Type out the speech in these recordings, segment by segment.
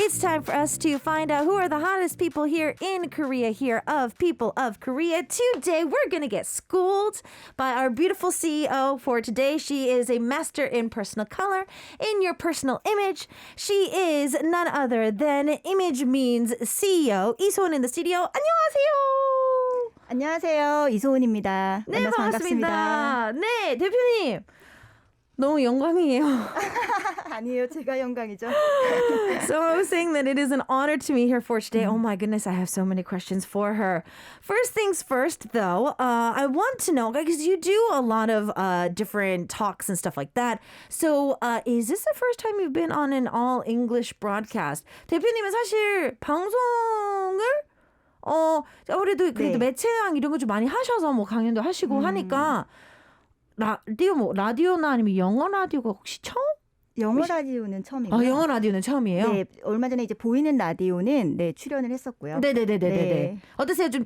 It's time for us to find out who are the hottest people here in Korea, here of People of Korea. Today, we're going to get schooled by our beautiful CEO for today. She is a master in personal color, in your personal image. She is none other than Image Means CEO, 이소은 in the studio. 안녕하세요. 안녕하세요. 이소은입니다. 네, 만나서 반갑습니다. 네, 대표님. 너무 영광이에요. 아니에요. 제가 영광이죠. So I was saying that it is an honor to meet her for today. Oh my goodness, I have so many questions for her. First things first, though, I want to know, because you do a lot of different talks and stuff like that. So is this the first time you've been on an all-English broadcast? 대표님은 사실 방송을 아무래도 그래도 매체랑 이런 거 좀 많이 하셔서 뭐 강연도 하시고 하니까 라디오나 아니면 영어 라디오가 혹시 처음? 영어 라디오는 처음이고요. 영어 라디오는 처음이에요? 네, 얼마 전에 이제 보이는 라디오는 출연을 했었고요. 네네네네네. 어떠세요? 좀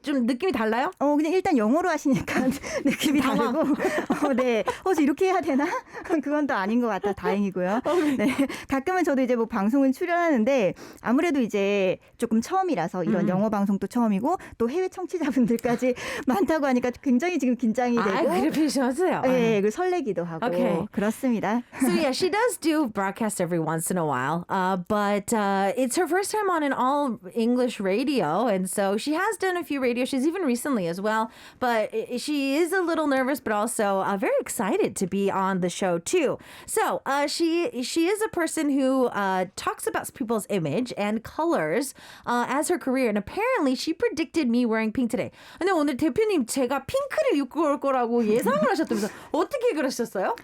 좀 느낌이 달라요? 그냥 일단 영어로 하시니까 느낌이 다르고, 네. 이렇게 해야 되나? 그건 또 아닌 것 같아. 다행이고요. 네. 가끔은 저도 이제 뭐 방송을 출연하는데 아무래도 이제 조금 처음이라서 이런 영어 방송도 처음이고 또 해외 청취자분들까지 많다고 하니까 굉장히 지금 긴장이 되고. 그러시면서요? 네, 그 설레기도 하고. Okay. 그렇습니다. So yeah, she does do broadcasts every once in a while, but it's her first time on an all English radio, and so she has done a few radio shows even recently as well. But she is a little nervous, but also very excited to be on the show too. So she is a person who talks about people's image and colors as her career, and apparently she predicted me wearing pink today. 근데 오늘 대표님 제가 핑크를 입고 올 거라고 예상을 하셨다면서 어떻게 그러셨어요?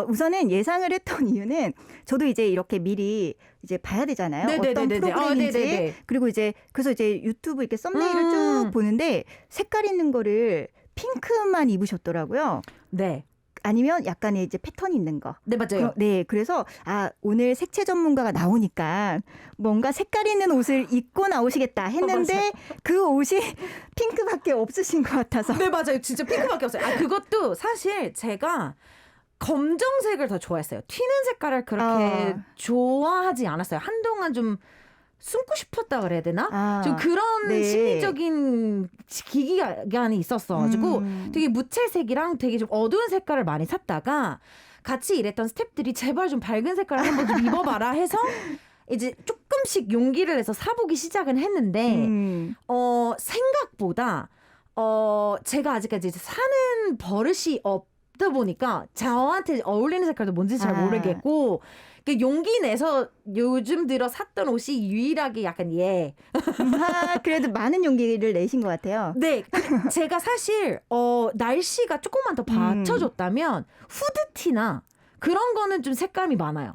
우선은 예상을 했던 이유는 저도 이제 이렇게 미리 이제 봐야 되잖아요. 어떤 프로그램인지. 그리고 이제 그래서 이제 유튜브 이렇게 썸네일을 쭉 보는데 색깔 있는 거를 핑크만 입으셨더라고요. 네. 아니면 약간의 이제 패턴 있는 거. 네, 맞아요. 네, 그래서 오늘 색채 전문가가 나오니까 뭔가 색깔 있는 옷을 입고 나오시겠다 했는데 그 옷이 핑크밖에 없으신 것 같아서. 네, 맞아요. 진짜 핑크밖에 없어요. 그것도 사실 제가 검정색을 더 좋아했어요. 튀는 색깔을 그렇게 좋아하지 않았어요. 한동안 좀 숨고 싶었다 그래야 되나? 좀 그런 심리적인 기간이 있었어가지고 되게 무채색이랑 되게 좀 어두운 색깔을 많이 샀다가 같이 일했던 스태프들이 제발 좀 밝은 색깔을 한번 좀 입어봐라 해서 이제 조금씩 용기를 내서 사보기 시작은 했는데 생각보다 제가 아직까지 사는 버릇이 없다 보니까 저한테 어울리는 색깔도 뭔지 잘 모르겠고 용기 내서 요즘 들어 샀던 옷이 유일하게 약간 그래도 많은 용기를 내신 것 같아요. 네. 제가 사실 날씨가 조금만 더 받쳐줬다면 후드티나 그런 거는 좀 색감이 많아요.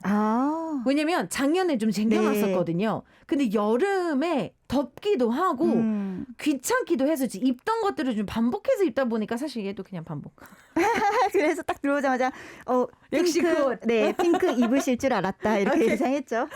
왜냐면 작년에 좀 쟁여놨었거든요. 근데 여름에 덥기도 하고 귀찮기도 해서 입던 것들을 좀 반복해서 입다 보니까 사실 얘도 그냥 반복. 그래서 딱 들어오자마자 역시 핑크, 핑크 입으실 줄 알았다 이렇게 예상했죠.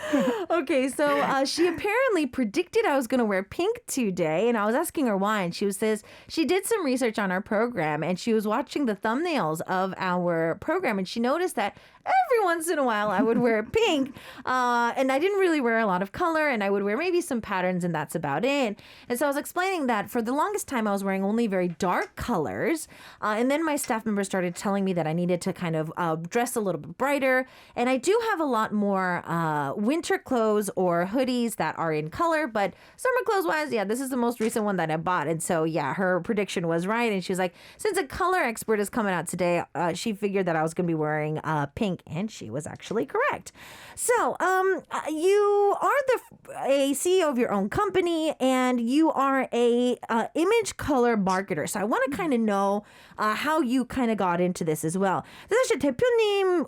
Okay, so she apparently predicted I was going to wear pink today, and I was asking her why, and she says she did some research on our program, and she was watching the thumbnails of our program, and she noticed that every once in a while I would wear pink, and I didn't really wear a lot of color, and I would wear maybe some patterns, and that's about it. And so I was explaining that for the longest time I was wearing only very dark colors, and then my staff members started telling me that I needed to kind of dress a little bit brighter, and I do have a lot more winter clothes or hoodies that are in color, but summer clothes wise, this is the most recent one that I bought. And so her prediction was right, and she was like, since a color expert is coming out today, she figured that I was going to be wearing pink, and she was actually correct. So you are a CEO of your own company, and you are a image color marketer. So I want to kind of know how you kind of got into this as well. 사실 대표님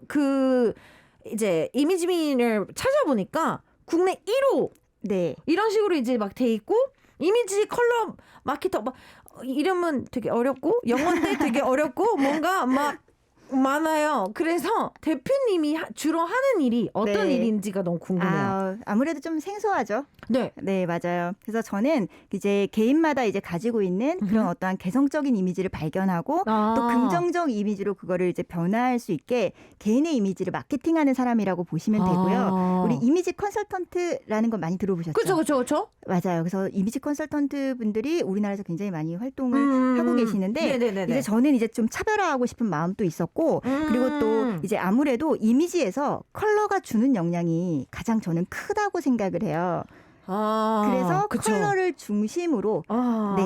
이제 이미지민을 찾아보니까 국내 1호 이런 식으로 이제 막 돼 있고 이미지 컬러 마케터 막 이름은 되게 어렵고 영어인데 되게 어렵고 뭔가 막 많아요. 그래서 대표님이 주로 하는 일이 어떤 네. 일인지가 너무 궁금해요. 아무래도 좀 생소하죠. 네. 네, 맞아요. 그래서 저는 이제 개인마다 이제 가지고 있는 그런 어떠한 개성적인 이미지를 발견하고 또 긍정적 이미지로 그거를 이제 변화할 수 있게 개인의 이미지를 마케팅하는 사람이라고 보시면 되고요. 우리 이미지 컨설턴트라는 거 많이 들어보셨죠? 그렇죠. 맞아요. 그래서 이미지 컨설턴트 분들이 우리나라에서 굉장히 많이 활동을 하고 계시는데 네네네네. 이제 저는 이제 좀 차별화하고 싶은 마음도 있었고 그리고 또 이제 아무래도 이미지에서 컬러가 주는 영향이 가장 저는 크다고 생각을 해요. 그래서 그쵸. 컬러를 중심으로 네,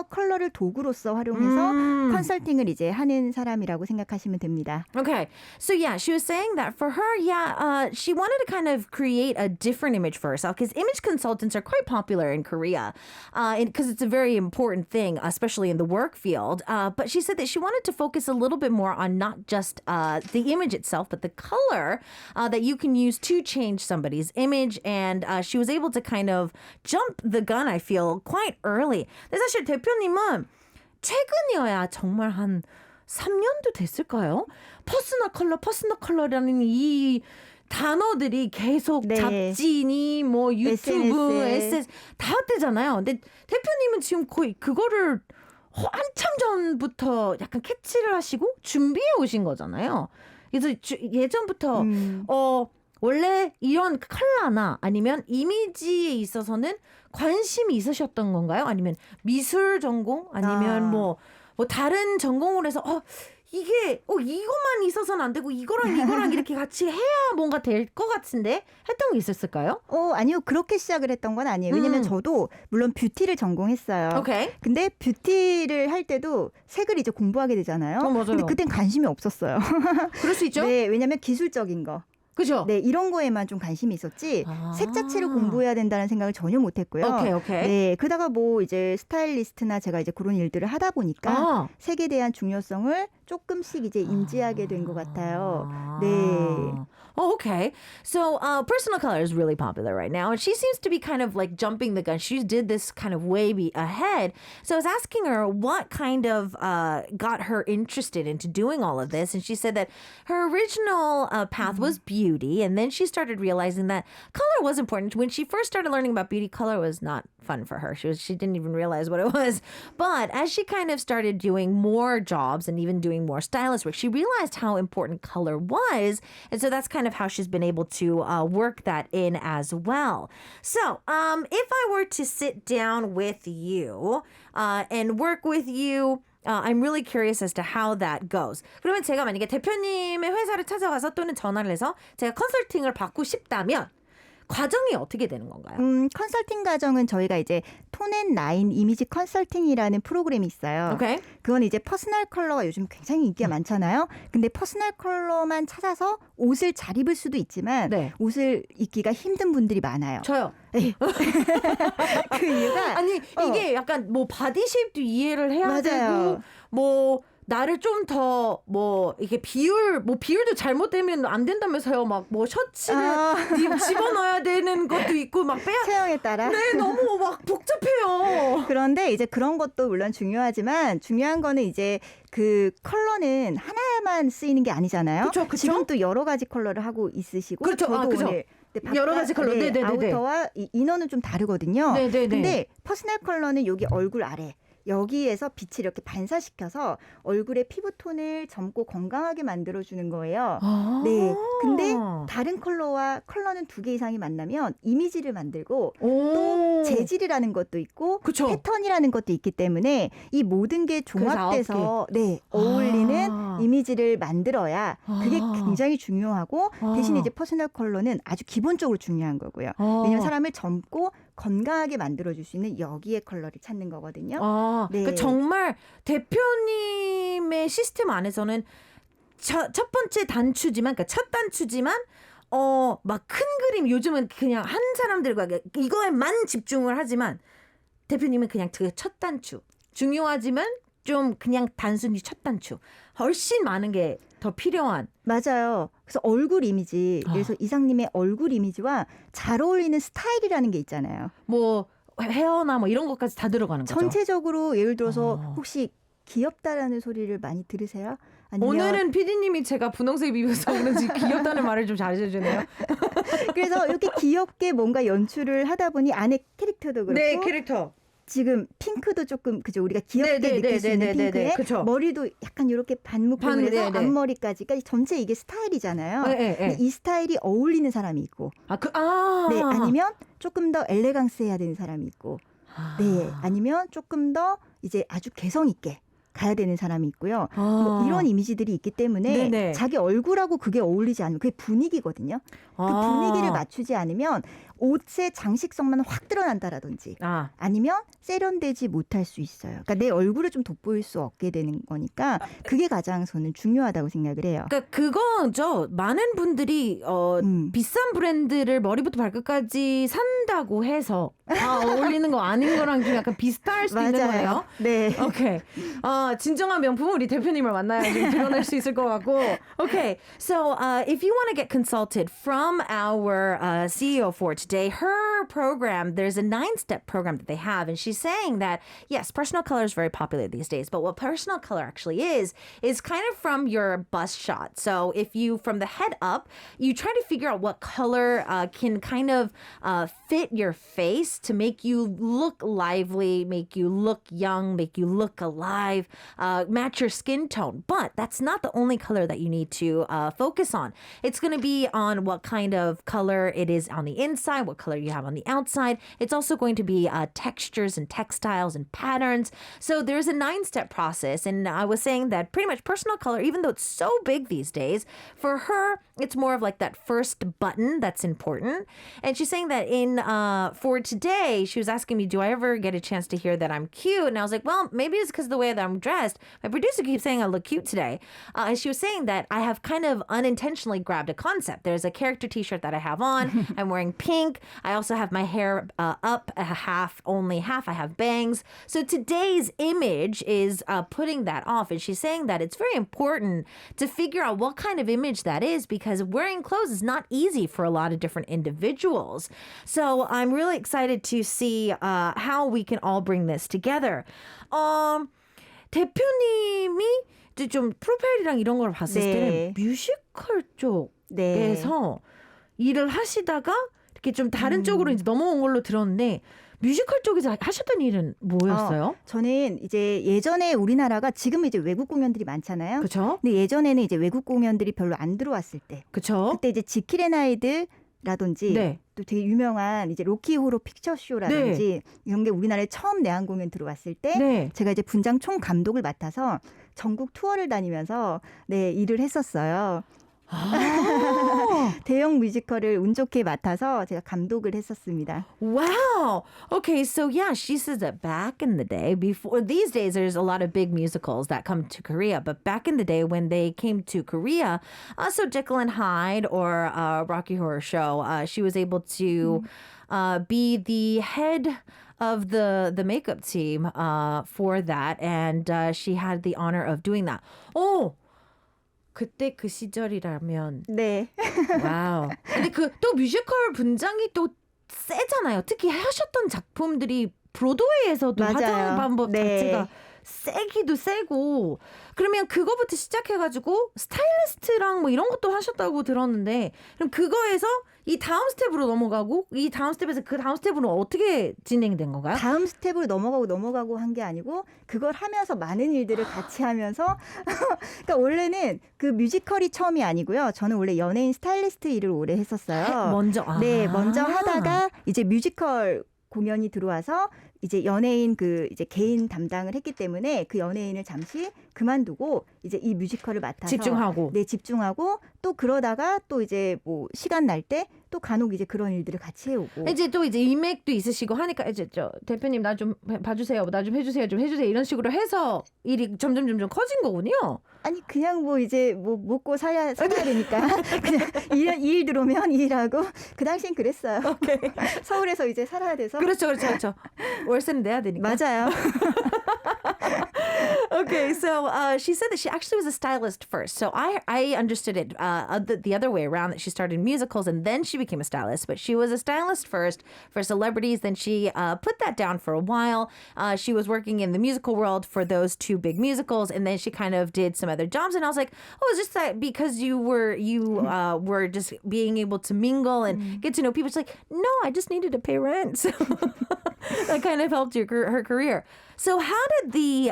컬러를 도구로서 활용해서 컨설팅을 이제 하는 사람이라고 생각하시면 됩니다. Okay. So yeah, she was saying that for her, she wanted to kind of create a different image for herself because image consultants are quite popular in Korea because it's a very important thing, especially in the work field. But she said that she wanted to focus a little bit more on not just the image itself, but the color that you can use to change somebody's image. And she was able to kind of jump the gun, I feel, quite early. 근데 사실 대표님은 최근이어야 정말 한 3년도 됐을까요? 퍼스널 컬러라는 이 단어들이 계속 네. 잡지니 뭐 유튜브, SNS. SS 다 뜨잖아요. 근데 대표님은 지금 거의 그거를 한참 전부터 약간 캐치를 하시고 준비해 오신 거잖아요. 그래서 예전부터 원래 이런 컬러나 아니면 이미지에 있어서는 관심이 있으셨던 건가요? 아니면 미술 전공? 아니면 뭐 다른 전공을 해서 이게 이것만 있어서는 안 되고 이거랑 이렇게 같이 해야 뭔가 될 것 같은데 했던 게 있었을까요? 아니요. 그렇게 시작을 했던 건 아니에요. 왜냐면 저도 물론 뷰티를 전공했어요. 오케이. 근데 뷰티를 할 때도 색을 이제 공부하게 되잖아요. 맞아요. 근데 그땐 관심이 없었어요. 그럴 수 있죠? 네, 왜냐면 기술적인 거. 그죠? 네, 이런 거에만 좀 관심이 있었지 색 자체를 공부해야 된다는 생각을 전혀 못 했고요. 오케이. 네, 그러다가 뭐 이제 스타일리스트나 제가 이제 그런 일들을 하다 보니까 색에 대한 중요성을 조금씩 이제 인지하게 된 것 같아요. 네. Okay. So personal color is really popular right now. And she seems to be kind of like jumping the gun. She did this kind of way ahead. So I was asking her what kind of got her interested into doing all of this. And she said that her original path was beauty. And then she started realizing that color was important. When she first started learning about beauty, color was not fun for her. She didn't even realize what it was. But as she kind of started doing more jobs and even doing more stylist work, she realized how important color was. And so that's kind of how she's been able to work that in as well. So if I were to sit down with you and work with you, I'm really curious as to how that goes. 그러면 제가 만약에 대표님의 회사를 찾아가서 또는 전화를 해서 제가 컨설팅을 받고 싶다면 과정이 어떻게 되는 건가요? 컨설팅 과정은 저희가 이제 톤앤라인 이미지 컨설팅이라는 프로그램이 있어요. 오케이. 그건 이제 퍼스널 컬러가 요즘 굉장히 인기가 많잖아요. 근데 퍼스널 컬러만 찾아서 옷을 잘 입을 수도 있지만 네. 옷을 입기가 힘든 분들이 많아요. 저요. 네. 그 이유가 아니 이게 약간 뭐 바디 쉐입도 이해를 해야 맞아요. 되고 뭐 나를 좀 더 뭐 이게 비율도 잘못되면 안 된다면서요. 막 뭐 셔츠를 집어넣어야 되는 것도 있고 막 체형에 따라. 네, 너무 막 복잡해요. 그런데 이제 그런 것도 물론 중요하지만 중요한 거는 이제 그 컬러는 하나만 쓰이는 게 아니잖아요. 그쵸. 지금 또 여러 가지 컬러를 하고 있으시고 그렇죠. 저도 그쵸. 오늘 여러 가지 컬러. 네네네. 아우터와 이너는 좀 다르거든요. 네네네. 근데 퍼스널 컬러는 여기 얼굴 아래 여기에서 빛을 이렇게 반사시켜서 얼굴의 피부톤을 젊고 건강하게 만들어주는 거예요. 네. 근데 다른 컬러는 2개 이상이 만나면 이미지를 만들고 또 재질이라는 것도 있고 그쵸. 패턴이라는 것도 있기 때문에 이 모든 게 종합돼서 네, 어울리는 이미지를 만들어야 그게 굉장히 중요하고 대신 이제 퍼스널 컬러는 아주 기본적으로 중요한 거고요. 왜냐하면 사람을 젊고 건강하게 만들어줄 수 있는 여기의 컬러를 찾는 거거든요. 네. 그러니까 정말 대표님의 시스템 안에서는 첫 번째 단추지만, 그러니까 첫 단추지만, 막 큰 그림, 요즘은 그냥 한 사람들과 이거에만 집중을 하지만, 대표님은 그냥 그 첫 단추. 중요하지만 좀 그냥 단순히 첫 단추. 훨씬 많은 게 더 필요한. 맞아요. 그래서 얼굴 이미지, 그래서 이상님의 얼굴 이미지와 잘 어울리는 스타일이라는 게 있잖아요. 뭐 헤어나 뭐 이런 것까지 다 들어가는 거죠. 전체적으로 예를 들어서 혹시 귀엽다라는 소리를 많이 들으세요? 아니면 오늘은 PD님이 제가 분홍색 입어서 그런지 귀엽다는 말을 좀 잘해주네요. 그래서 이렇게 귀엽게 뭔가 연출을 하다 보니 안에 캐릭터도 그렇고 네, 캐릭터. 지금 핑크도 조금 그죠 우리가 귀엽게 네, 네, 느낄 수 네, 있는 네, 네, 핑크에 네, 그쵸. 머리도 약간 이렇게 반묶음을 해서 네, 네. 앞머리까지가 전체 이게 스타일이잖아요. 네, 네, 근데 네. 이 스타일이 어울리는 사람이 있고 네, 아니면 조금 더 엘레강스 해야 되는 사람이 있고 네 아니면 조금 더 이제 아주 개성 있게 가야 되는 사람이 있고요. 뭐 이런 이미지들이 있기 때문에 네네. 자기 얼굴하고 그게 어울리지 않으면 그게 분위기거든요. 그 분위기를 맞추지 않으면 옷의 장식성만 확 드러난다라든지 아니면 세련되지 못할 수 있어요. 그러니까 내 얼굴을 좀 돋보일 수 없게 되는 거니까 그게 가장 저는 중요하다고 생각을 해요. 그러니까 그거죠. 많은 분들이 비싼 브랜드를 머리부터 발끝까지 산다고 해서 다 어울리는 거 아닌 거랑 좀 약간 비슷할 수도 있는 거예요. 네. 오케이. 진정한 명품은 우리 대표님을 만나야 좀 드러낼 수 있을 것 같고. Okay. So if you want to get consulted from our CEO for today, her program, there's a 9-step program that they have. And she's saying that, yes, personal color is very popular these days. But what personal color actually is kind of from your bust shot. So if you, from the head up, you try to figure out what color can kind of fit your face to make you look lively, make you look young, make you look alive, match your skin tone. But that's not the only color that you need to focus on. It's going to be on what kind of color it is on the inside, what color you have on the outside. It's also going to be textures and textiles and patterns. So there's a 9-step process. And I was saying that pretty much personal color, even though it's so big these days, for her, it's more of like that first button that's important. And she's saying that for today, she was asking me, do I ever get a chance to hear that I'm cute? And I was like, well, maybe it's because of the way that I'm dressed. My producer keeps saying I look cute today. And she was saying that I have kind of unintentionally grabbed a concept. There's a character t-shirt that I have on. I'm wearing pink. I also have my hair up only half. I have bangs. So today's image is putting that off. And she's saying that it's very important to figure out what kind of image that is because wearing clothes is not easy for a lot of different individuals. So I'm really excited to see how we can all bring this together. 대표님이 이제 좀 프로파일이랑 이런 걸 봤을 때는 뮤지컬 쪽에서 일을 하시다가 이렇게 좀 다른 쪽으로 이제 넘어온 걸로 들었는데 뮤지컬 쪽에서 하셨던 일은 뭐였어요? 저는 이제 예전에 우리나라가 지금 이제 외국 공연들이 많잖아요. 그렇죠. 근데 예전에는 이제 외국 공연들이 별로 안 들어왔을 때, 그렇죠. 그때 이제 지킬 앤 하이드 라든지 또 되게 유명한 이제 로키 호러 픽처 쇼라든지 이런 게 우리나라에 처음 내한 공연 들어왔을 때 제가 이제 분장 총 감독을 맡아서 전국 투어를 다니면서 일을 했었어요. 대형 뮤지컬을 운 좋게 맡아서 제가 감독을 했었습니다. Wow. Okay, so yeah, she says that back in the day, before these days, there's a lot of big musicals that come to Korea. But back in the day when they came to Korea, so Jekyll and Hyde or Rocky Horror Show, she was able to be the head of the makeup team for that, and she had the honor of doing that. Oh. 그때 그 시절이라면 와우. 근데 그 또 뮤지컬 분장이 또 세잖아요. 특히 하셨던 작품들이 브로드웨이에서도 화장 방법 자체가 세기도 세고 그러면 그거부터 시작해가지고 스타일리스트랑 뭐 이런 것도 하셨다고 들었는데 그럼 그거에서 이 다음 스텝으로 넘어가고 이 다음 스텝에서 그 다음 스텝으로 어떻게 진행된 건가요? 다음 스텝으로 넘어가고 한 게 아니고 그걸 하면서 많은 일들을 같이 하면서 그러니까 원래는 그 뮤지컬이 처음이 아니고요. 저는 원래 연예인 스타일리스트 일을 오래 했었어요. 먼저 하다가 이제 뮤지컬 공연이 들어와서 이제 연예인 이제 개인 담당을 했기 때문에 그 연예인을 잠시 그만두고 이제 이 뮤지컬을 맡아서 집중하고 또 그러다가 또 이제 뭐 시간 날 때 또 간혹 이제 그런 일들을 같이 해오고 이제 또 이제 인맥도 있으시고 하니까 이제 대표님 나 좀 봐주세요, 나 좀 해주세요 이런 식으로 해서 일이 점점 커진 거군요. 아니 그냥 뭐 이제 뭐 먹고 살아야 되니까 그냥 일 들어오면 일하고 그 당시엔 그랬어요. 서울에서 이제 살아야 돼서 그렇죠. 월세는 내야 되니까. 맞아요. Okay, so she said that she actually was a stylist first. So I understood it the other way around, that she started musicals and then she became a stylist. But she was a stylist first for celebrities. Then she put that down for a while. She was working in the musical world for those two big musicals, and then she kind of did some other jobs. And I was like, oh, it's just that because you were just being able to mingle and get to know people. She's like, no, I just needed to pay rent. So that kind of helped her career. So how did the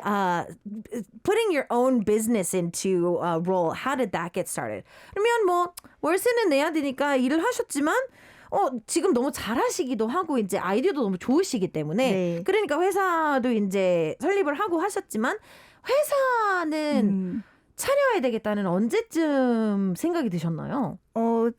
putting your own business into a role, how did that get started? 그러면 뭐 월세는 내야 되니까 일을 하셨지만 지금 너무 잘하시기도 하고 이제 아이디어도 너무 좋으시기 때문에 네. 그러니까 회사도 이제 설립을 하고 하셨지만 회사는 차려야 되겠다는 언제쯤 생각이 드셨나요?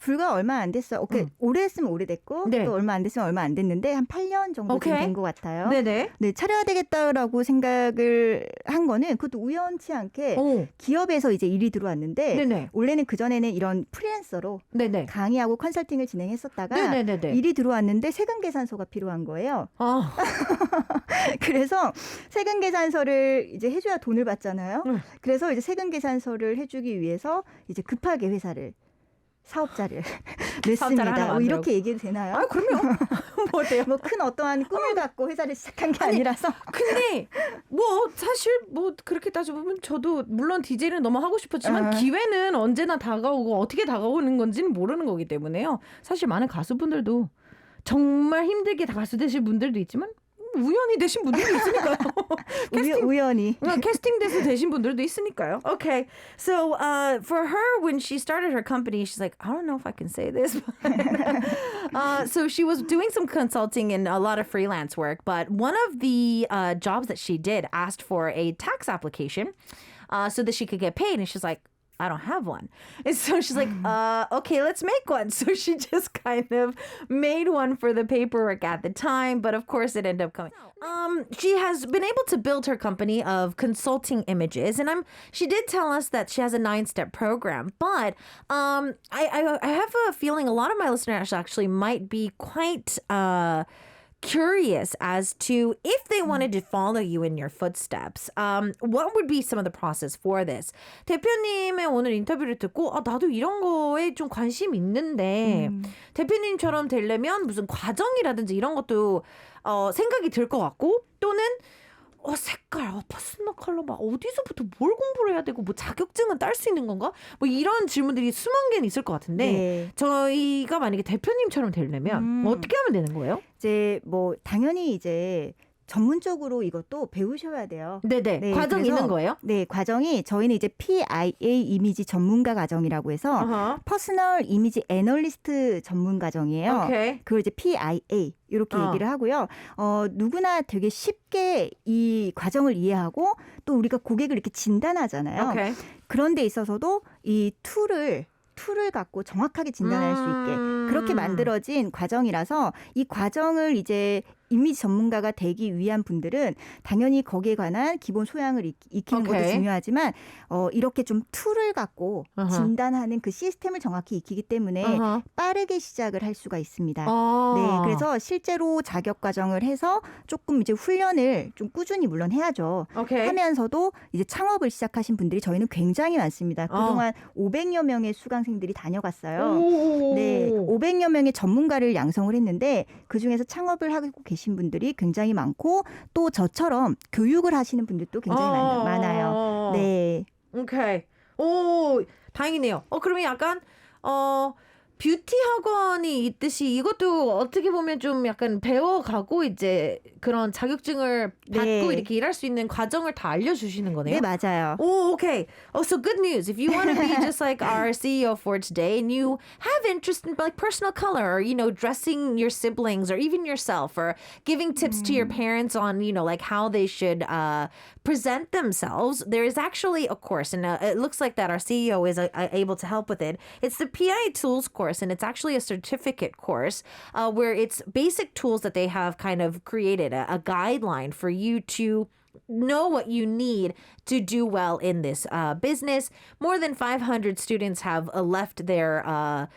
불과 얼마 안 됐어요. 오래 했으면 오래됐고 네. 또 얼마 안 됐으면 얼마 안 됐는데 한 8년 정도 오케이. 된 것 같아요. 네네. 네, 차려야 되겠다라고 생각을 한 거는 그것도 우연치 않게 오. 기업에서 이제 일이 들어왔는데 네네. 원래는 그전에는 이런 프리랜서로 네네. 강의하고 컨설팅을 진행했었다가 네네네네. 일이 들어왔는데 세금계산서가 필요한 거예요. 아. 그래서 세금계산서를 이제 해줘야 돈을 받잖아요. 그래서 이제 세금계산서를 해주기 위해서 이제 급하게 사업자를 냈습니다. 하나 이렇게 얘기해도 되나요? 아, 그럼요. 뭐 어때요? 뭐 큰 어떠한 꿈을 갖고 회사를 시작한 게 아니라서. 근데 뭐 사실 뭐 그렇게 따져보면 저도 물론 DJ는 너무 하고 싶었지만 기회는 언제나 다가오고 어떻게 다가오는 건지는 모르는 거기 때문에요. 사실 많은 가수분들도 정말 힘들게 다 가수 되실 분들도 있지만 우연히 되신 분들도 있으니까요. 우연히. 캐스팅돼서 되신 분들도 있으니까요. Okay, so for her, when she started her company, she's like, I don't know if I can say this. So she was doing some consulting and a lot of freelance work, but one of the jobs that she did asked for a tax application so that she could get paid, and she's like, I don't have one. And so she's like, okay, let's make one. So she just kind of made one for the paperwork at the time. But of course, it ended up coming. She has been able to build her company of consulting images. And she did tell us that she has a 9-step program. But I have a feeling a lot of my listeners actually might be quite curious as to if they wanted to follow you in your footsteps. What would be some of the process for this? 대표님의 오늘 인터뷰를 듣고 나도 이런 거에 좀 관심 있는데 대표님처럼 되려면 무슨 과정이라든지 이런 것도 생각이 들 것 같고 또는 색깔, 퍼스널 컬러 막 어디서부터 뭘 공부를 해야 되고 뭐 자격증은 딸 수 있는 건가? 뭐 이런 질문들이 수만 개는 있을 것 같은데 네. 저희가 만약에 대표님처럼 되려면 어떻게 하면 되는 거예요? 이제 뭐 당연히 이제 전문적으로 이것도 배우셔야 돼요. 네네. 네, 과정이 그래서, 있는 거예요? 네, 과정이 저희는 이제 PIA 이미지 전문가 과정이라고 해서 퍼스널 이미지 애널리스트 전문 과정이에요. 오케이. 그걸 이제 PIA 이렇게 얘기를 하고요. 누구나 되게 쉽게 이 과정을 이해하고 또 우리가 고객을 이렇게 진단하잖아요. 오케이. 그런 데 있어서도 이 툴을 갖고 정확하게 진단할 수 있게 그렇게 만들어진 과정이라서 이 과정을 이제 이미지 전문가가 되기 위한 분들은 당연히 거기에 관한 기본 소양을 익히는 것도 중요하지만 이렇게 좀 툴을 갖고 진단하는 그 시스템을 정확히 익히기 때문에 빠르게 시작을 할 수가 있습니다. 네, 그래서 실제로 자격 과정을 해서 조금 이제 훈련을 좀 꾸준히 물론 해야죠. 하면서도 이제 창업을 시작하신 분들이 저희는 굉장히 많습니다. 그동안 500여 명의 수강생들이 다녀갔어요. 네, 500여 명의 전문가를 양성을 했는데 그중에서 창업을 하고 계신 분들이 굉장히 많고 또 저처럼 교육을 하시는 분들도 굉장히 많아요. 네. 오케이. 오, 다행이네요. 그러면 약간 뷰티 학원이 있듯이 이것도 어떻게 보면 좀 약간 배워가고 이제 그런 자격증을 받고 이렇게 일할 수 있는 과정을 다 알려주시는 거네요. 네, 맞아요. Oh, okay. So good news. If you want to be just like our CEO for today and you have interest in like personal color or, dressing your siblings or even yourself or giving tips to your parents on, like how they should present themselves, there is actually a course and it looks like that our CEO is able to help with it. It's the PI Tools course and it's actually a certificate course where it's basic tools that they have kind of created, a guideline for you to know what you need to do well in this business. More than 500 students have left their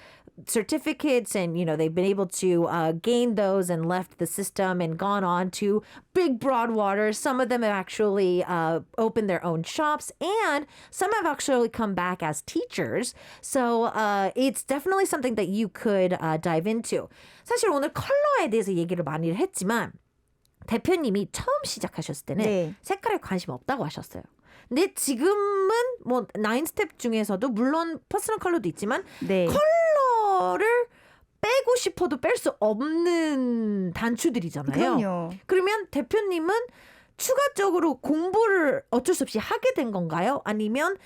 certificates and, they've been able to gain those and left the system and gone on to big broad waters. Some of them have actually opened their own shops and some have actually come back as teachers. So it's definitely something that you could dive into. 사실 오늘 컬러에 대해서 얘기를 많이 했지만 대표님이 처음 시작하셨을 때는 네. 색깔에 관심 없다고 하셨어요. 근데 지금은 뭐 9스텝 중에서도 물론 퍼스널 컬러도 있지만 네. 컬러를 빼고 싶어도 뺄 수 없는 단추들이잖아요. 그럼요. 그러면 대표님은 추가적으로 공부를 어쩔 수 없이 하게 된 건가요? 아니면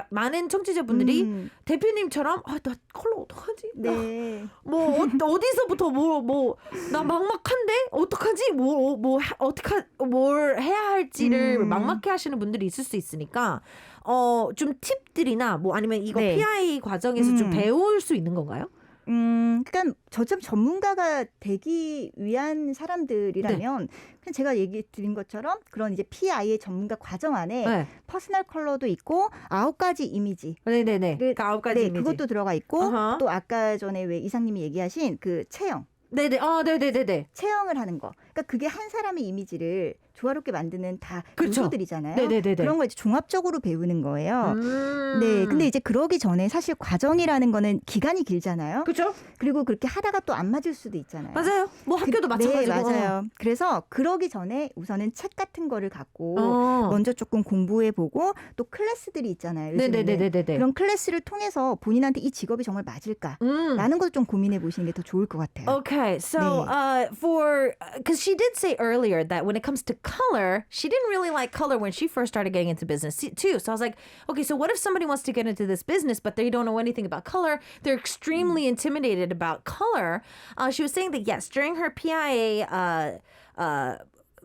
많은 청취자분들이 대표님처럼 나 컬러 어떡하지? 네. 뭐 어디서부터 나 막막한데 어떡하지? 뭘 해야 할지를 막막해 하시는 분들이 있을 수 있으니까 좀 팁들이나 뭐 아니면 이거 네. PI 과정에서 좀 배울 수 있는 건가요? 그러니까 저처럼 전문가가 되기 위한 사람들이라면 그냥 제가 얘기 드린 것처럼 그런 이제 PI의 전문가 과정 안에 네. 퍼스널 컬러도 있고 9가지 이미지. 네네네. 그러니까 9가지 네, 이미지. 그것도 들어가 있고 어허. 또 아까 전에 왜 이상님이 얘기하신 그 체형. 네네. 네네네네. 체형을 하는 거. 그러니까 그게 한 사람의 이미지를 조화롭게 만드는 다 그렇죠. 요소들이잖아요. 네네네네. 그런 걸 이제 종합적으로 배우는 거예요. 네, 근데 네. 이제 그러기 전에 사실 과정이라는 거는 기간이 길잖아요. 그렇죠? 그리고 그렇게 하다가 또 안 맞을 수도 있잖아요. 맞아요. 뭐 학교도 마찬가지고. 네, 맞아요. 그래서 그러기 전에 우선은 책 같은 거를 갖고 어. 먼저 조금 공부해보고 또 클래스들이 있잖아요. 요즘에는. 네네네네네. 그런 클래스를 통해서 본인한테 이 직업이 정말 맞을까? 라는 것도 좀 고민해 보시는 게 더 좋을 것 같아요. Okay, so 네. because she did say earlier that when it comes to color, she didn't really like color when she first started getting into business too. So I was like, okay, so what if somebody wants to get into this business but they don't know anything about color? They're extremely intimidated about color. She was saying that yes, during her PIA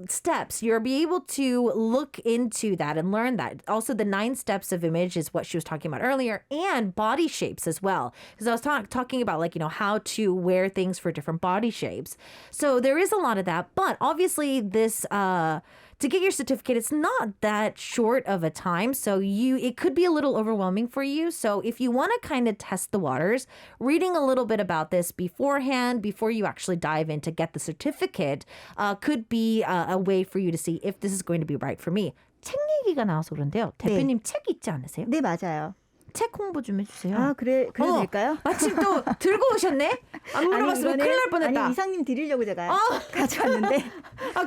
steps, you'll be able to look into that and learn that. Also, the 9 steps of image is what she was talking about earlier, and body shapes as well. Because I was talking about how to wear things for different body shapes. So there is a lot of that, but obviously this to get your certificate, it's not that short of a time. So it could be a little overwhelming for you. So if you want to kind of test the waters, reading a little bit about this beforehand, before you actually dive in to get the certificate, could be a way for you to see if this is going to be right for me. 책 얘기가 나와서 그런데요. 대표님 책 있지 않으세요? 네, 맞아요. 책 홍보 좀 해주세요. 아, 그래도 될까요? 마침 또 들고 오셨네? 안 물어봤으면 큰일 날 뻔했다. 아니, 이상님 드리려고 제가 가져왔는데.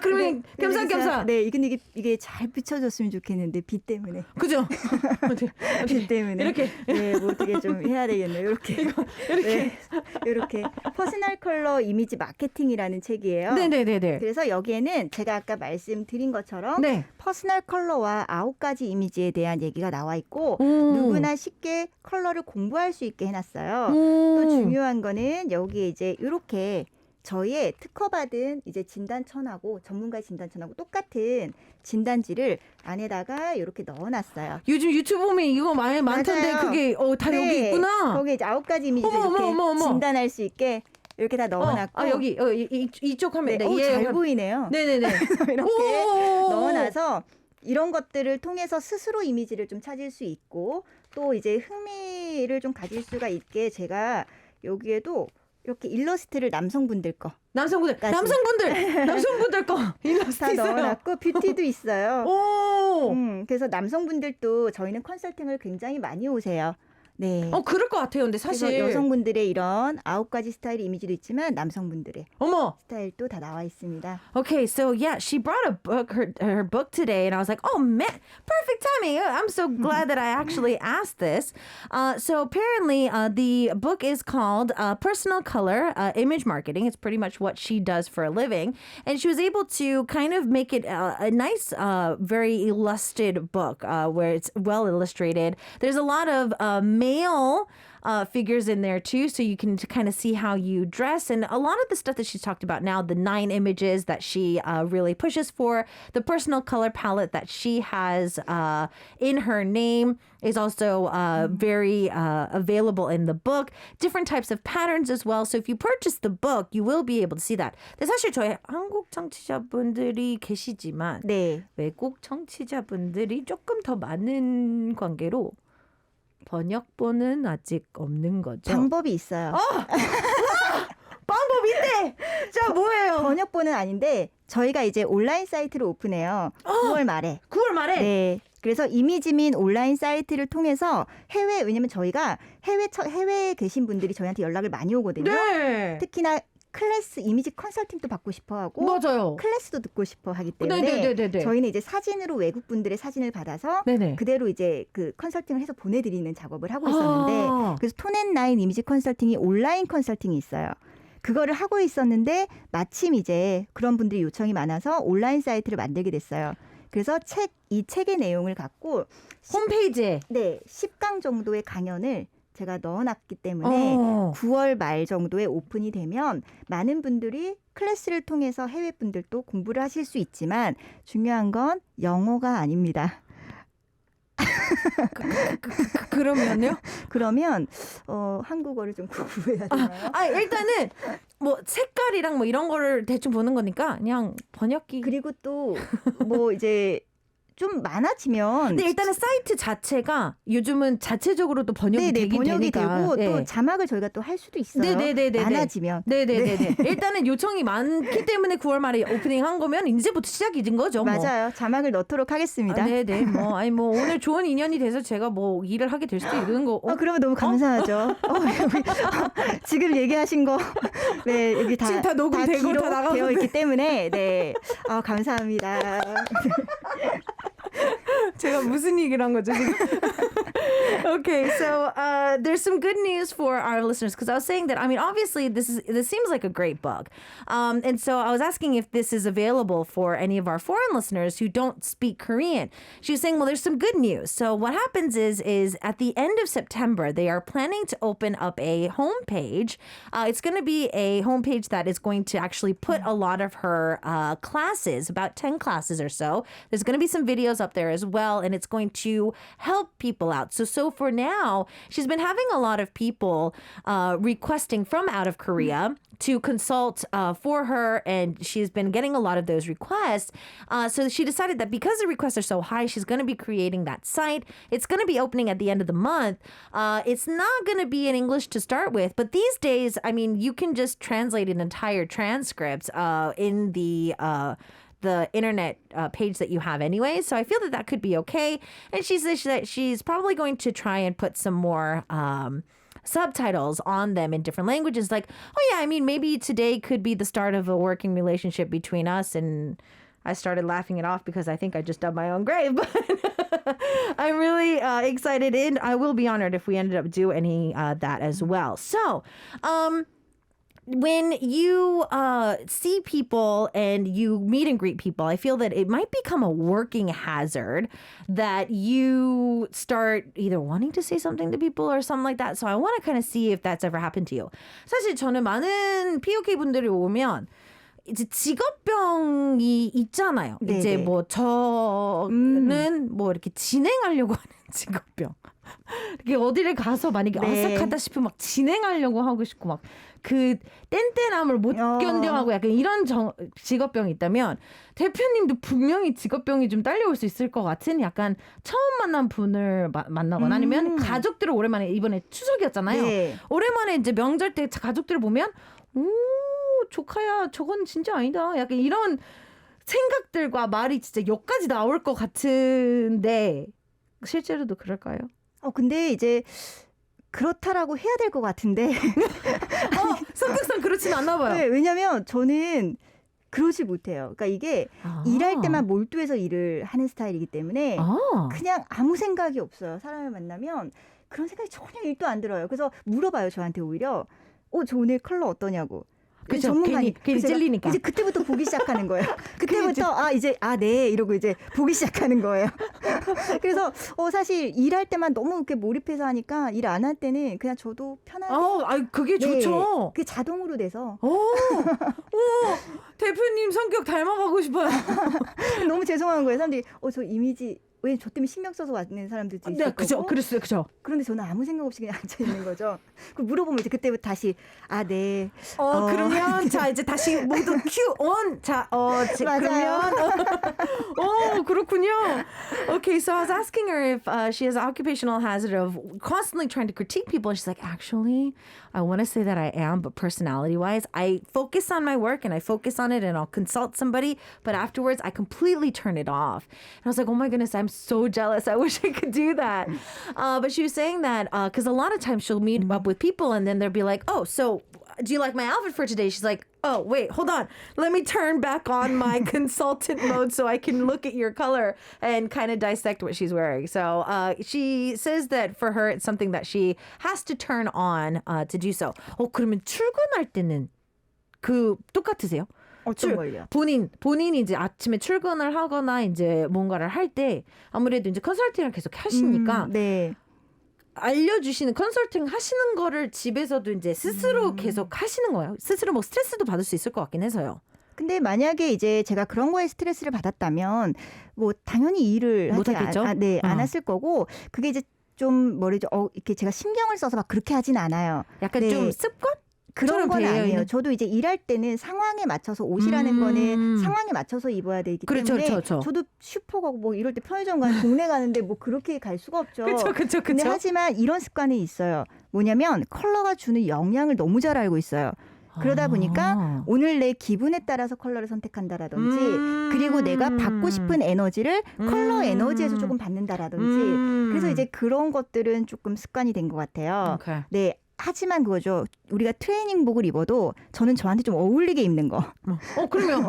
그러면 겸사겸사. 네, 근데 이게 잘 비춰졌으면 좋겠는데 비 때문에. 그죠? 비 때문에. 이렇게. 네, 뭐 어떻게 좀 해야 되겠네요. 이렇게. 네, 이렇게. 퍼스널 컬러 이미지 마케팅이라는 책이에요. 네네네네. 그래서 여기에는 제가 아까 말씀드린 것처럼 네. 퍼스널 컬러와 9가지 이미지에 대한 얘기가 나와 있고 누구나 쉽게 컬러를 공부할 수 있게 해놨어요. 또 중요한 거는 여기에 이제 이렇게 저희의 특허받은 이제 진단천하고 전문가의 진단천하고 똑같은 진단지를 안에다가 이렇게 넣어놨어요. 요즘 유튜브 보면 이거 많이 많던데 맞아요. 그게 다 네, 여기 있구나. 거기에 이제 9가지 이미지를 이렇게 어머. 진단할 수 있게 이렇게 다 넣어놨고. 여기 이쪽 화면. 네, 잘 보이네요. 네네네. 이렇게 넣어놔서 이런 것들을 통해서 스스로 이미지를 좀 찾을 수 있고 또 이제 흥미를 좀 가질 수가 있게 제가 여기에도 이렇게 일러스트를 남성분들 거 남성분들 거 일러스트 다 있어요. 넣어놨고 뷰티도 있어요. 오. 그래서 남성분들도 저희는 컨설팅을 굉장히 많이 오세요. 네. 그럴 것 같아요. 근데 사실 그래서 여성분들의 이런 9가지 스타일 이미지도 있지만 남성분들의 어머. 스타일도 다 나와 있습니다. Okay, so yeah, she brought a book, her book today, and I was like, oh man, perfect timing. I'm so glad that I actually asked this. So apparently, the book is called Personal Color Image Marketing. It's pretty much what she does for a living, and she was able to kind of make it a nice, very illustrated book where it's well illustrated. There's a lot of male figures in there too, so you can kind of see how you dress, and a lot of the stuff that she's talked about now, the 9 images that she really pushes for, the personal color palette that she has in her name is also very available in the book. Different types of patterns as well. So if you purchase the book, you will be able to see that. 근데 사실 저희 한국 청취자분들이 계시지만 네. 외국 청취자분들이 조금 더 많은 관계로 번역본은 아직 없는 거죠? 방법이 있어요. 방법인데! 자, 뭐예요? 번역본은 아닌데 저희가 이제 온라인 사이트를 오픈해요. 9월 말에. 9월 말에? 네. 그래서 이미지민 온라인 사이트를 통해서 왜냐면 저희가 해외에 계신 분들이 저희한테 연락을 많이 오거든요. 네. 특히나 클래스 이미지 컨설팅도 받고 싶어 하고 맞아요. 클래스도 듣고 싶어 하기 때문에 네네네네. 저희는 이제 사진으로 외국 분들의 사진을 받아서 네네. 그대로 이제 그 컨설팅을 해서 보내드리는 작업을 하고 있었는데 그래서 톤앤라인 이미지 컨설팅이 온라인 컨설팅이 있어요. 그거를 하고 있었는데 마침 이제 그런 분들이 요청이 많아서 온라인 사이트를 만들게 됐어요. 그래서 이 책의 내용을 갖고 홈페이지에 10강 정도의 강연을 제가 넣어놨기 때문에 9월 말 정도에 오픈이 되면 많은 분들이 클래스를 통해서 해외 분들도 공부를 하실 수 있지만 중요한 건 영어가 아닙니다. 그러면요? 그러면 한국어를 좀 공부해야 되나요? 일단은 뭐 색깔이랑 뭐 이런 거를 대충 보는 거니까 그냥 번역기. 그리고 또 뭐 이제 좀 많아지면 근데 일단은 사이트 자체가 요즘은 자체적으로 또 번역이 되긴 번역이 되니까. 되고 네. 또 자막을 저희가 또 할 수도 있어요. 네네네네. 많아지면. 네네네네. 일단은 요청이 많기 때문에 9월 말에 오프닝한 거면 이제부터 시작이진 거죠. 맞아요. 자막을 넣도록 하겠습니다. 네네. 뭐 오늘 좋은 인연이 돼서 제가 뭐 일을 하게 될 수도 있는 거. 그러면 너무 감사하죠. 지금 얘기하신 거 여기 다 지금 다 녹음되고 다 나가고 되어 있기 때문에 감사합니다. 제가 무슨 얘기를 한 거죠 지금? Okay, so there's some good news for our listeners because I was saying that obviously this seems like a great book, and so I was asking if this is available for any of our foreign listeners who don't speak Korean. She was saying, well, there's some good news. So what happens is at the end of September they are planning to open up a homepage. It's going to be a homepage that is going to actually put a lot of her classes, about 10 classes or so. There's going to be some videos up there as well, and it's going to help people out. So for now, she's been having a lot of people requesting from out of Korea to consult for her, and she's been getting a lot of those requests. So she decided that because the requests are so high, she's going to be creating that site. It's going to be opening at the end of the month. It's not going to be in English to start with, but these days, you can just translate an entire transcript in the internet page that you have anyway. So I feel that could be okay. And she says that she's probably going to try and put some more subtitles on them in different languages. Like, maybe today could be the start of a working relationship between us. And I started laughing it off because I think I just dug my own grave. But I'm really excited, and I will be honored if we ended up doing that as well. So, when you see people and you meet and greet people, I feel that it might become a working hazard that you start either wanting to say something to people or something like that. So I want to kind of see if that's ever happened to you. 사실 저는 많은 POK 분들이 오면 이제 직업병이 있잖아요. 네네. 이제 뭐 저는 뭐 이렇게 진행하려고 하는 직업병. 이렇게 어디를 가서 만약에 어색하다 싶으면 막 진행하려고 하고 싶고 막 그 뗀뗀함을 못 견뎌하고 약간 이런 직업병이 있다면 대표님도 분명히 직업병이 좀 딸려올 수 있을 것 같은 약간 처음 만난 분을 만나거나 아니면 가족들을 오랜만에 이번에 추석이었잖아요. 네. 오랜만에 이제 명절 때 가족들을 보면 조카야 저건 진짜 아니다. 약간 이런 생각들과 말이 진짜 역까지 나올 것 같은데 실제로도 그럴까요? 근데 이제 그렇다라고 해야 될 것 같은데. 성격상 그렇진 않나 봐요. 네, 왜냐면 저는 그러지 못해요. 그러니까 이게 일할 때만 몰두해서 일을 하는 스타일이기 때문에 그냥 아무 생각이 없어요. 사람을 만나면 그런 생각이 전혀 일도 안 들어요. 그래서 물어봐요. 저한테 오히려 저 오늘 컬러 어떠냐고. 그렇죠. 전문가니 괜히 찔리니까. 이제 그때부터 보기 시작하는 거예요. 그때부터 네 이러고 이제 보기 시작하는 거예요. 그래서 사실 일할 때만 너무 이렇게 몰입해서 하니까 일 안 할 때는 그냥 저도 편하게. 그게 좋죠. 그게 자동으로 돼서. 대표님 성격 닮아가고 싶어요. 너무 죄송한 거예요. 사람들이 저 이미지 왜 저 때문에 신경 써서 왔는 사람들도 있을 네, 거고. 그죠. 그랬어요. 그죠. 그런데 저는 아무 생각 없이 그냥 앉아 있는 거죠. 그 물어보면 이제 그때부터 다시 네. 그러면 자 이제 다시 모두 큐 온. 자, 맞아요. 그러면 그렇군요. Okay, so I was asking her if she has an occupational hazard of constantly trying to critique people. She's like, actually, I want to say that I am, but personality-wise, I focus on my work and I focus on it and I'll consult somebody, but afterwards I completely turn it off. And I was like, oh my goodness, I'm so jealous. I wish I could do that. But she was saying that because a lot of times she'll meet up with people and then they'll be like, oh, so do you like my outfit for today? She's like, oh, wait, hold on. Let me turn back on my consultant mode so I can look at your color and kind of dissect what she's wearing. So she says that for her, it's something that she has to turn on to do so. 그러면 출근할 때는 똑같으세요? 어떤 걸요? 본인이 이제 아침에 출근을 하거나 이제 뭔가를 할 때 아무래도 이제 컨설팅을 계속 하시니까 네. 알려주시는 컨설팅 하시는 거를 집에서도 이제 스스로 계속 하시는 거예요. 스스로 뭐 스트레스도 받을 수 있을 것 같긴 해서요. 근데 만약에 이제 제가 그런 거에 스트레스를 받았다면 뭐 당연히 일을 하지 않았을 거고 그게 이제 좀 뭐라죠? 이렇게 제가 신경을 써서 막 그렇게 하진 않아요. 약간 좀 습관? 그런 건 아니에요. 저도 이제 일할 때는 상황에 맞춰서 옷이라는 거는 상황에 맞춰서 입어야 되기 때문에 그렇죠. 저도 슈퍼 가고 뭐 이럴 때 편의점 가는 동네 가는데 뭐 그렇게 갈 수가 없죠. 그렇죠. 근데 하지만 이런 습관이 있어요. 뭐냐면 컬러가 주는 영향을 너무 잘 알고 있어요. 그러다 보니까 오늘 내 기분에 따라서 컬러를 선택한다라든지 그리고 내가 받고 싶은 에너지를 컬러 에너지에서 조금 받는다라든지 그래서 이제 그런 것들은 조금 습관이 된 것 같아요. Okay. 네. 하지만 그거죠. 우리가 트레이닝복을 입어도 저는 저한테 좀 어울리게 입는 거. 그러면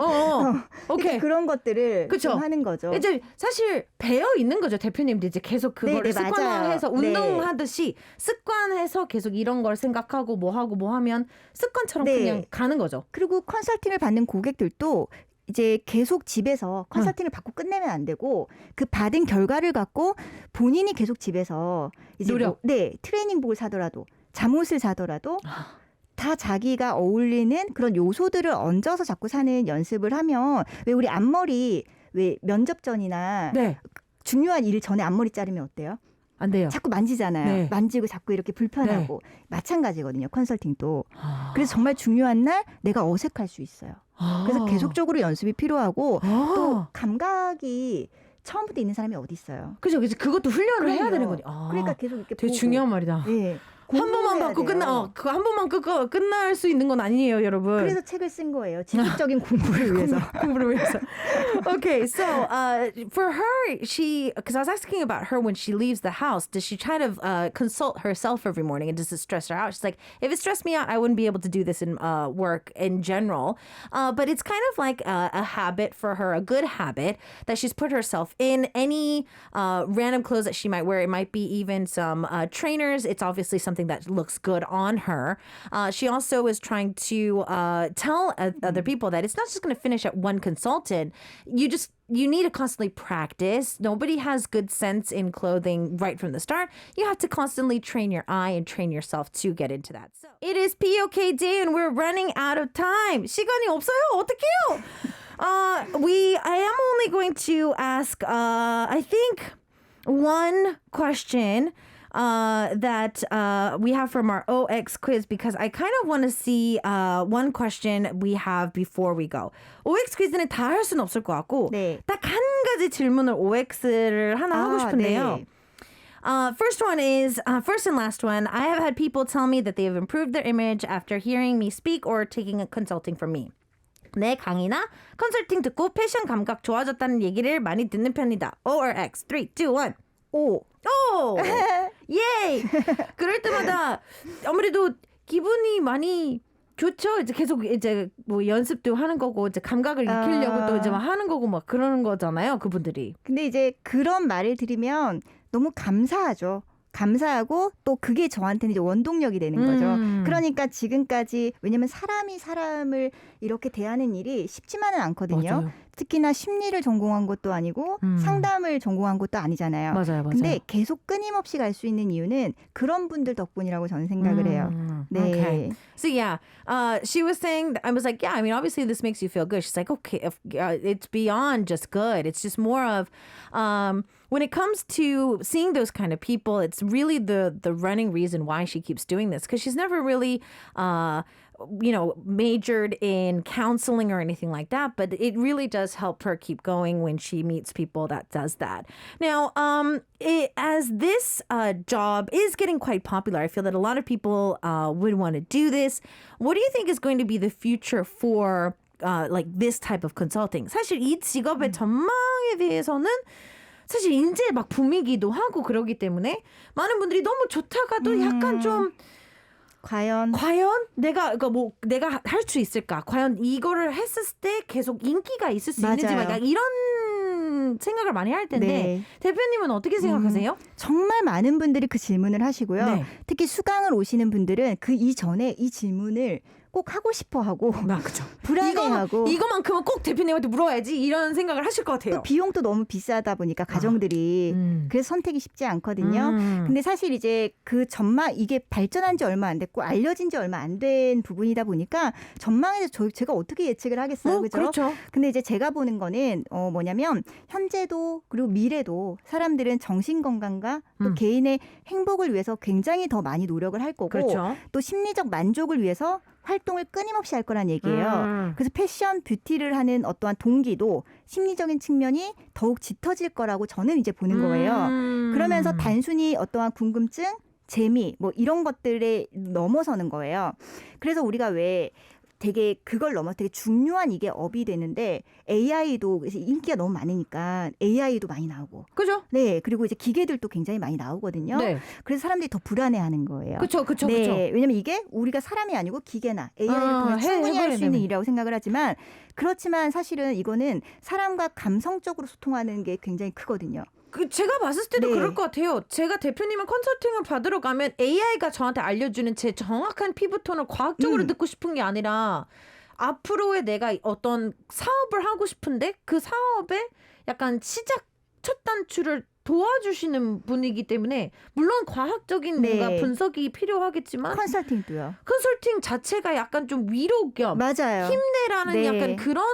오케이. 그런 것들을 그쵸? 좀 하는 거죠. 이제 사실 배어 있는 거죠. 대표님도 이제 계속 그거를 습관화해서 운동하듯이 습관해서 계속 이런 걸 생각하고 뭐 하고 뭐 하면 습관처럼 그냥 가는 거죠. 그리고 컨설팅을 받는 고객들도 이제 계속 집에서 컨설팅을 받고 끝내면 안 되고 그 받은 결과를 갖고 본인이 계속 집에서 이제 트레이닝복을 사더라도 잠옷을 사더라도 다 자기가 어울리는 그런 요소들을 얹어서 자꾸 사는 연습을 하면 왜 우리 앞머리 왜 면접 전이나 중요한 일 전에 앞머리 자르면 어때요? 안 돼요. 자꾸 만지잖아요. 만지고 자꾸 이렇게 불편하고 마찬가지거든요. 컨설팅도. 그래서 정말 중요한 날 내가 어색할 수 있어요. 그래서 계속적으로 연습이 필요하고 또 감각이 처음부터 있는 사람이 어디 있어요? 그죠. 그것도 훈련을 해야 되는 거니. 그러니까 계속 이렇게 되게 보고. 중요한 말이다. 네. 한 번만 받고 그거 한 번만 끝날 수 있는 건 아니에요, 여러분. 그래서 책을 쓴 거예요. 지속적인 공부를 위해서. Okay, so for her, because I was asking about her when she leaves the house, does she try to consult herself every morning, and does it stress her out? She's like, if it stressed me out, I wouldn't be able to do this in work in general. But it's kind of like a habit for her, a good habit that she's put herself in. Any random clothes that she might wear, it might be even some trainers. It's obviously something that looks good on her. She also is trying to tell other people that it's not just going to finish at one consultant. You need to constantly practice. Nobody has good sense in clothing right from the start. You have to constantly train your eye and train yourself to get into that. So it is POK day and we're running out of time. 시간이 없어요. 어떡해요? I am only going to ask, I think, one question that we have from our OX quiz because I kind of want to see one question we have before we go. OX 퀴즈는 다 할 수는 없을 것 같고 딱 한 가지 질문을 OX를 하나 하고 싶은데요. First one is, first and last one, I have had people tell me that they have improved their image after hearing me speak or taking a consulting from me. 내 강의나 컨설팅 듣고 패션 감각 좋아졌다는 얘기를 많이 듣는 편이다. O or X? 3, 2, 1. 오. 예이. 그럴 때마다 아무래도 기분이 많이 좋죠. 이제 계속 이제 뭐 연습도 하는 거고 이제 감각을 익히려고 또 이제 막 하는 거고 막 그러는 거잖아요. 그분들이. 근데 이제 그런 말을 들으면 너무 감사하죠. 감사하고 또 그게 저한테는 이제 원동력이 되는 거죠. 그러니까 지금까지 왜냐면 사람이 사람을 이렇게 대하는 일이 쉽지만은 않거든요. 맞아요. 특히나 심리를 전공한 것도 아니고 상담을 전공한 것도 아니잖아요. 맞아요. 근데 계속 끊임없이 갈 수 있는 이유는 그런 분들 덕분이라고 저는 생각을 해요. 네. Okay. So yeah, she was saying, I was like, yeah, I mean, obviously this makes you feel good. She's like, okay, it's beyond just good. It's just more of, when it comes to seeing those kind of people, it's really the running reason why she keeps doing this, because she's never really, majored in counseling or anything like that, but it really does help her keep going when she meets people that does that. Now, as this job is getting quite popular, I feel that a lot of people would want to do this. What do you think is going to be the future for like this type of consulting? 사실 이 직업의 전망에 대해서는 사실 이제 막 붐이기도 하고 그러기 때문에 많은 분들이 너무 좋다가도 약간 좀 과연 내가 할 수 있을까? 과연 이거를 했을 때 계속 인기가 있을 수 있는지 막 이런 생각을 많이 할 텐데 네. 대표님은 어떻게 생각하세요? 정말 많은 분들이 그 질문을 하시고요. 네. 특히 수강을 오시는 분들은 그 이전에 이 질문을 꼭 하고 싶어 하고 그죠. 불안해하고 이거만큼은 꼭 대표님한테 물어야지 이런 생각을 하실 것 같아요. 또 비용도 너무 비싸다 보니까 가정들이 그래서 선택이 쉽지 않거든요. 근데 사실 이제 그 전망 이게 발전한 지 얼마 안 됐고 알려진 지 얼마 안 된 부분이다 보니까 전망에 대해서 제가 어떻게 예측을 하겠어요. 그죠? 그렇죠. 근데 이제 제가 보는 거는 뭐냐면 현재도 그리고 미래도 사람들은 정신 건강과 또 개인의 행복을 위해서 굉장히 더 많이 노력을 할 거고 그렇죠. 또 심리적 만족을 위해서 활동을 끊임없이 할 거란 얘기예요. 그래서 패션, 뷰티를 하는 어떠한 동기도 심리적인 측면이 더욱 짙어질 거라고 저는 이제 보는 거예요. 그러면서 단순히 어떠한 궁금증, 재미 뭐 이런 것들에 넘어서는 거예요. 그래서 우리가 왜 되게 그걸 넘어서 되게 중요한 이게 업이 되는데 AI도 인기가 너무 많으니까 AI도 많이 나오고. 그죠? 네. 그리고 이제 기계들도 굉장히 많이 나오거든요. 네. 그래서 사람들이 더 불안해하는 거예요. 그렇죠. 네. 왜냐면 이게 우리가 사람이 아니고 기계나 AI를 통해 충분히 할 수 있는 일이라고 생각을 하지만 그렇지만 사실은 이거는 사람과 감성적으로 소통하는 게 굉장히 크거든요. 제가 봤을 때도 네. 그럴 것 같아요. 제가 대표님은 컨설팅을 받으러 가면 AI가 저한테 알려주는 제 정확한 피부톤을 과학적으로 듣고 싶은 게 아니라 앞으로의 내가 어떤 사업을 하고 싶은데 그 사업에 약간 첫 단추를 도와주시는 분이기 때문에 물론 과학적인 네. 뭔가 분석이 필요하겠지만 컨설팅도요. 컨설팅 자체가 약간 좀 위로 겸 맞아요. 힘내라는 네. 약간 그런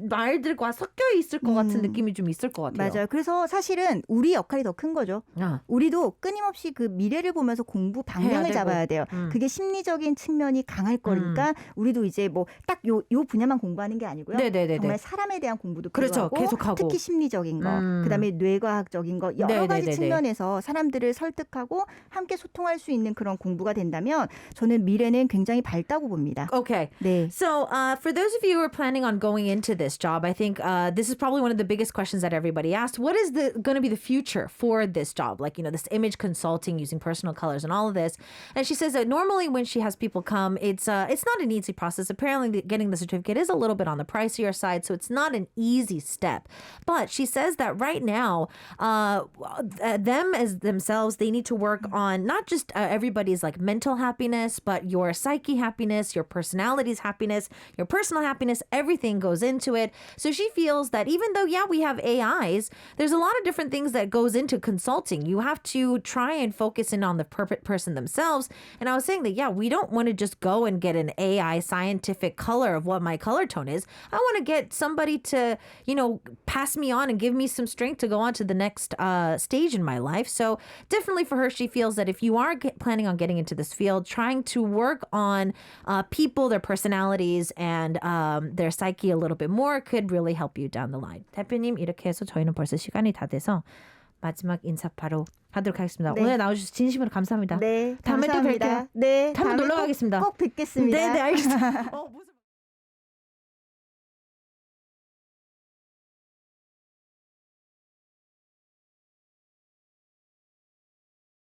말들과 섞여 있을 것 같은 느낌이 좀 있을 것 같아요. 맞아요. 그래서 사실은 우리 역할이 더 큰 거죠. 아. 우리도 끊임없이 그 미래를 보면서 공부 방향을 잡아야 돼요. 그게 심리적인 측면이 강할 거니까 우리도 이제 뭐 딱 요 분야만 공부하는 게 아니고요. 네네네네. 정말 사람에 대한 공부도 그렇죠. 필요하고 계속하고. 특히 심리적인 거, 그다음에 뇌과학적인 거 여러 가지 네네네네. 측면에서 사람들을 설득하고 함께 소통할 수 있는 그런 공부가 된다면 저는 미래는 굉장히 밝다고 봅니다. Okay. 네. So, for those of you who are planning on going into this job, I think this is probably one of the biggest questions that everybody asked. What is going to be the future for this job? Like, this image consulting using personal colors and all of this. And she says that normally when she has people come, it's not an easy process. Apparently, getting the certificate is a little bit on the pricier side, so it's not an easy step. But she says that right now, them as themselves, they need to work on not just everybody's like mental happiness, but your psyche happiness, your personality's happiness, your personal happiness, everything goes into it. So she feels that even though, yeah, we have AIs, there's a lot of different things that goes into consulting. You have to try and focus in on the person themselves. And I was saying that, yeah, we don't want to just go and get an AI scientific color of what my color tone is. I want to get somebody to, pass me on and give me some strength to go on to the next stage in my life. So definitely for her, she feels that if you are planning on getting into this field, trying to work on people, their personalities, and their psyche a little bit more could really help you down the line. 대표님, 이렇게 해서 저희는 벌써 시간이 다 돼서 마지막 인사 바로 하도록 하겠습니다. 네. 오늘 나와주셔서 진심으로 감사합니다. 네, 다음에 감사합니다. 또 뵐게요. 네, 한번 다음에 놀러 가겠습니다. 꼭 뵙겠습니다. 네, 알겠습니다. 무슨